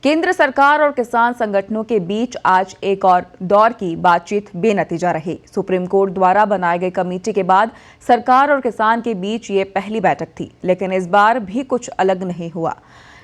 केंद्र सरकार और किसान संगठनों के बीच आज एक और दौर की बातचीत बेनतीजा रही। सुप्रीम कोर्ट द्वारा बनाई गई कमेटी के बाद सरकार और किसान के बीच ये पहली बैठक थी, लेकिन इस बार भी कुछ अलग नहीं हुआ।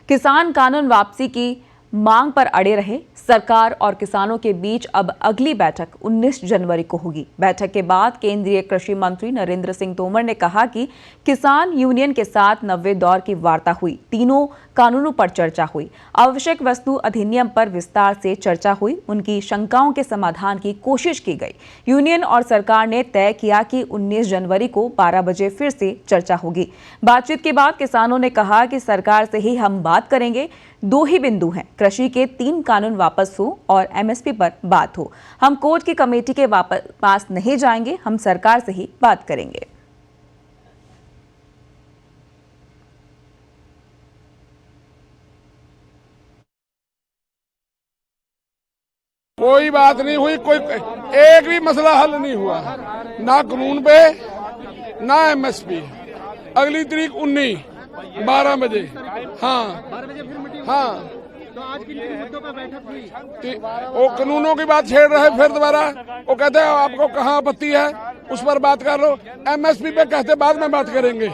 किसान कानून वापसी की मांग पर अड़े रहे। सरकार और किसानों के बीच अब अगली बैठक 19 जनवरी को होगी। बैठक के बाद केंद्रीय कृषि मंत्री नरेंद्र सिंह तोमर ने कहा कि किसान यूनियन के साथ 90 दौर की वार्ता हुई, तीनों कानूनों पर चर्चा हुई, आवश्यक वस्तु अधिनियम पर विस्तार से चर्चा हुई, उनकी शंकाओं के समाधान की कोशिश की गई। यूनियन और सरकार ने तय किया कि 19 जनवरी को 12 बजे फिर से चर्चा होगी। बातचीत के बाद किसानों ने कहा कि सरकार से ही हम बात करेंगे। दो ही बिंदु हैं, कृषि के 3 कानून वापस हो और एमएसपी पर बात हो। हम कोर्ट की कमेटी के पास नहीं जाएंगे, हम सरकार से ही बात करेंगे। कोई बात नहीं हुई, कोई एक भी मसला हल नहीं हुआ, ना कानून पे ना एमएसपी। अगली तारीख 19 12 बजे। हाँ तो आज की मुद्दों पर बैठक हुई, वो कानूनों की बात छेड़ रहे फिर दोबारा। वो कहते हैं आपको कहाँ आपत्ति है, उस पर बात कर लो। एमएसपी पे कहते बाद में बात करेंगे।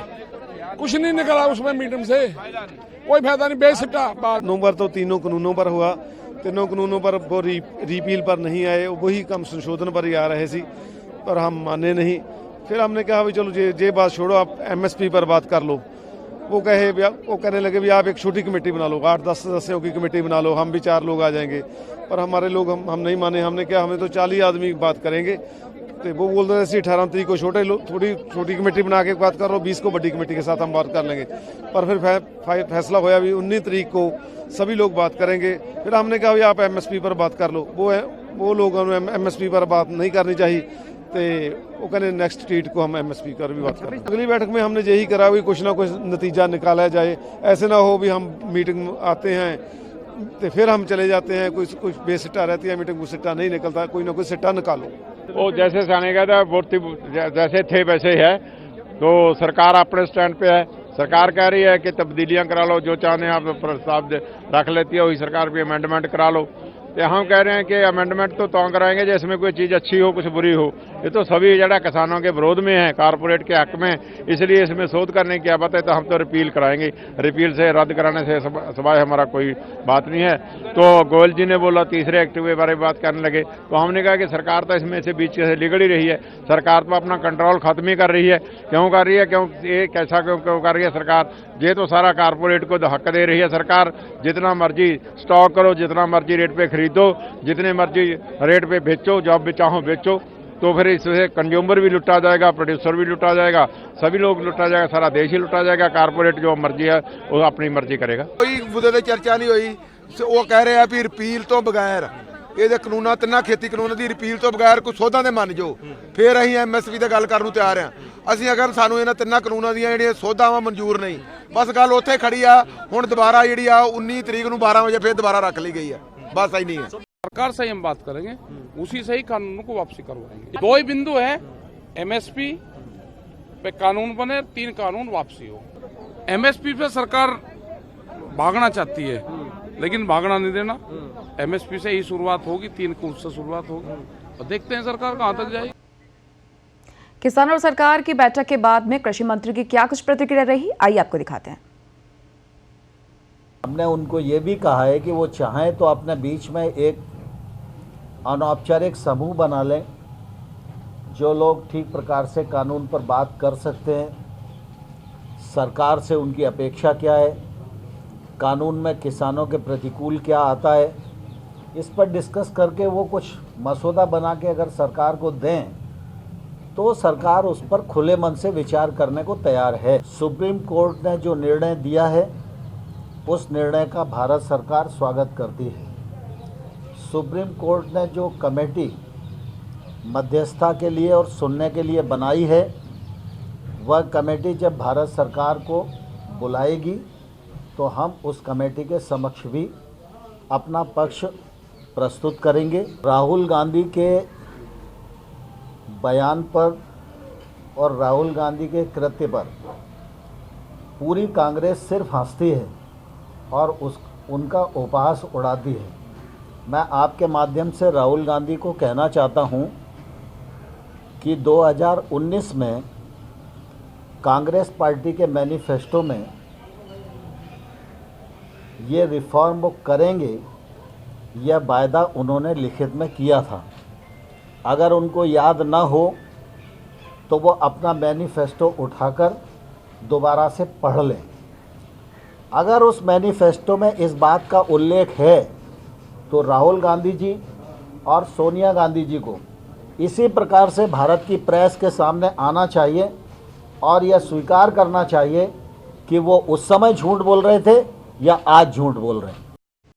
कुछ नहीं निकला उसमें मीटिंग से, कोई फायदा नहीं, बेसिटा बात। नंबर तो तीनों कानूनों पर हुआ, तीनों कानूनों पर वो रिपील पर नहीं आए, वही कम संशोधन पर ही आ रहे सी, पर हम माने नहीं। फिर हमने कहा भाई चलो ये बात छोड़ो, आप एमएसपी पर बात कर लो। वो कहने लगे भी आप एक छोटी कमेटी बना लो, 8-10 सदस्यों की कमेटी बना लो, हम भी 4 लोग आ जाएंगे। पर हमारे लोग हम नहीं माने। हमने क्या, हमें तो 40 आदमी बात करेंगे। तो वो बोल रहे थे 18 तारीख को थोड़ी छोटी कमेटी बना के बात कर लो, 20 को बड़ी कमेटी के साथ हम बात कर लेंगे। पर फिर फैसला होया भी 19 तारीख को सभी लोग बात करेंगे। फिर हमने कहा भाई आप एमएसपी पर बात कर लो। वो लोगों ने एमएसपी पर बात नहीं करनी चाहिए, तो वो कहने नेक्स्ट डेट को हम एमएसपी पर भी बात करें। अगली बैठक में हमने यही करा भी कुछ ना कुछ नतीजा निकाला जाए। ऐसे ना हो भी हम मीटिंग आते हैं तो फिर हम चले जाते हैं, कुछ बेसिट्टा रहती है मीटिंग, कुछ सिट्टा नहीं निकलता, कोई ना कोई सिट्टा निकालो। वो जैसे जाने का था वोट जैसे थे वैसे है। तो सरकार अपने स्टैंड पे है। सरकार कह रही है कि तब्दीलियां करा लो, जो चाहने आप प्रस्ताव रख लेती है, वही सरकार भी अमेंडमेंट करा लो। तो हम कह रहे हैं कि अमेंडमेंट तो कराएंगे जिसमें कोई चीज़ अच्छी हो, कुछ बुरी हो। ये तो सभी जड़ा किसानों के विरोध में है, कारपोरेट के हक में, इसलिए इसमें शोध करने की बात है। तो हम तो रिपील कराएंगे, रिपील से रद्द कराने से सवाए हमारा कोई बात नहीं है। तो गोयल जी ने बोला तीसरे एक्टिव के बारे में बात करने लगे, तो हमने कहा कि सरकार तो इसमें से बीच से लिगड़ ही रही है। सरकार तो अपना कंट्रोल खत्म ही कर रही है। क्यों कर रही है, क्यों ये कैसा क्यों कर रही है सरकार? ये तो सारा कारपोरेट को हक दे रही है सरकार। जितना मर्जी स्टॉक करो, जितना मर्जी रेट पे खरीदो, जितने मर्जी रेट पे बेचो, जब भी चाहो बेचो। तो फिर इससे कंज्यूमर भी लुटा जाएगा, प्रोड्यूसर भी लुटा जाएगा, सभी लोग लुटा जाएगा, सारा देश ही लुटा जाएगा। कारपोरेट जो मर्जी है वो अपनी मर्जी करेगा। कोई मुद्दे की चर्चा नहीं हुई। वो कह रहे हैं भी रिपील तो बगैर ਇਹਦੇ ਕਾਨੂੰਨਾਂ ਤਿੰਨਾਂ ਖੇਤੀ ਕਾਨੂੰਨ ਦੀ ਰਿਪੀਲ ਤੋਂ ਬਗੈਰ ਕੋਈ ਸੋਧਾਂ ਦੇ ਮੰਨ ਜੋ, ਫਿਰ ਅਸੀਂ ਐਮਐਸਪੀ ਤੇ ਗੱਲ ਕਰਨ ਨੂੰ ਤਿਆਰ ਆ। ਅਸੀਂ ਅਗਰ ਸਾਨੂੰ ਇਹਨਾਂ ਤਿੰਨਾਂ ਕਾਨੂੰਨਾਂ ਦੀਆਂ ਜਿਹੜੀਆਂ ਸੋਧਾਵਾਂ ਮਨਜ਼ੂਰ ਨਹੀਂ, ਬਸ ਗੱਲ ਉੱਥੇ ਖੜੀ ਆ। ਹੁਣ ਦੁਬਾਰਾ ਜਿਹੜੀ ਆ 19 ਤਰੀਕ ਨੂੰ 12 ਵਜੇ ਫਿਰ ਦੁਬਾਰਾ ਰੱਖ ਲਈ गई है, बस ही नहीं है। सरकार से हम बात करेंगे, उसी से ही कानूनों को वापसी करवाएंगे। 2 ही बिंदु है, एमएसपी पे कानून बने, 3 कानून वापसी हो। एमएसपी पे सरकार भागना चाहती है, लेकिन भागना नहीं देना। एमएसपी से ही शुरुआत होगी, 3 कूच से शुरुआत होगी, और देखते हैं सरकार कहां तक जाएगी। किसान और सरकार की बैठक के बाद में कृषि मंत्री की क्या कुछ प्रतिक्रिया रही, आइए आपको दिखाते हैं। हमने उनको ये भी कहा है कि वो चाहें तो अपने बीच में एक अनौपचारिक समूह बना लें, जो लोग ठीक प्रकार से कानून पर बात कर सकते हैं। सरकार से उनकी अपेक्षा क्या है, कानून में किसानों के प्रतिकूल क्या आता है, इस पर डिस्कस करके वो कुछ मसौदा बना के अगर सरकार को दें तो सरकार उस पर खुले मन से विचार करने को तैयार है। सुप्रीम कोर्ट ने जो निर्णय दिया है उस निर्णय का भारत सरकार स्वागत करती है। सुप्रीम कोर्ट ने जो कमेटी मध्यस्थता के लिए और सुनने के लिए बनाई है, वह कमेटी जब भारत सरकार को बुलाएगी तो हम उस कमेटी के समक्ष भी अपना पक्ष प्रस्तुत करेंगे। राहुल गांधी के बयान पर और राहुल गांधी के कृत्य पर पूरी कांग्रेस सिर्फ हंसती है और उनका उपहास उड़ाती है। मैं आपके माध्यम से राहुल गांधी को कहना चाहता हूं कि 2019 में कांग्रेस पार्टी के मैनिफेस्टो में ये रिफॉर्म वो करेंगे, यह वायदा उन्होंने लिखित में किया था। अगर उनको याद ना हो तो वो अपना मैनिफेस्टो उठाकर दोबारा से पढ़ लें। अगर उस मैनिफेस्टो में इस बात का उल्लेख है तो राहुल गांधी जी और सोनिया गांधी जी को इसी प्रकार से भारत की प्रेस के सामने आना चाहिए और यह स्वीकार करना चाहिए कि वो उस समय झूठ बोल रहे थे या आज झूठ बोल रहे हैं।